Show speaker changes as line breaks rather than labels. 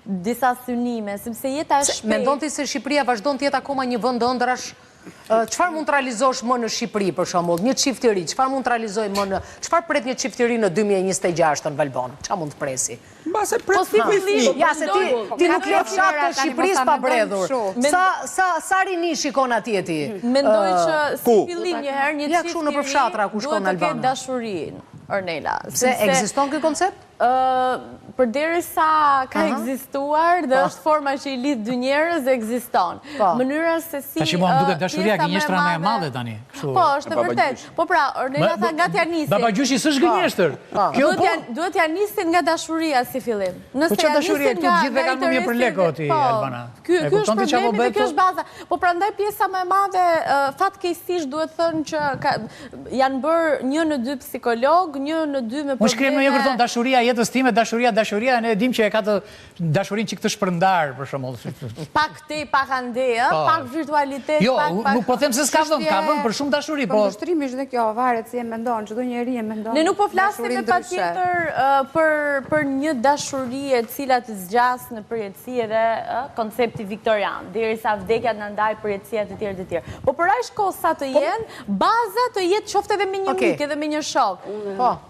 disa synime, sepse jeta e shpejtë.
Mendon ti se Shqipëria vazhdon të jetë akoma një vend ëndrash? Çfarë mund të realizosh më në Shqipëri, për shembull, një çift i ri, çfarë mund të realizoj më në, çfarë pret një çift i ri në 2026 në Valbon? Çfarë mund të presi?
Mbase pret fillim.
Ja se ti nuk je fshat të Shqipërisë pa bredhur. Sa rini shikon atje ti?
Mendoj që si fillim një herë një
ja
çift
kështu
i
nëpër fshatra ku
ri
shkon
duhet të ketë
Albana.
dashurinë, Ornela.
Se ekziston ky koncept?
Përderisa ka ekzistuar dhe është forma që i lidh dy njerëz, ekziston. Mënyra se si
tash mua më duket dashuria gënjeshtër më e madhe tani.
Po, është e vërtet. Po pra, Ornela tha nga t'ja nisin.
Babagjyshi s'është gënjeshtër.
Duhet t'ja nisin nga dashuria si fillim.
Po çfarë dashurie këtu gjithë kanë më mirë për lekë ti Albana.
Ky është problemi dhe kjo është baza. Po prandaj pjesa më e madhe fatkeqësisht duhet thënë që janë bërë 1 në 2 psikolog, 1 në 2 me probleme.
Unë shkrim në një kërton dashuria jetës time, dashuria, ne e dim që e ka të dashurinë që këtë shpërndar, për shembull.
Pak te, pak ande, pak virtualitet,
jo,
pak...
nuk po them se s'ka vënd, ka vënd për shumë dashuri, po...
Përndështrimi është dhe kjo, varet si e mendon, çdo njeri e mendon.
Ne nuk po flasim e patjetër për një dashuri e cila të zgjas në përjetësire, koncepti viktorian, derisa vdekja në ndaj përjetësia të tjerë. Po për aq kohë sa të jenë, baza të jetë qofte edhe me një mik, edhe me një shok.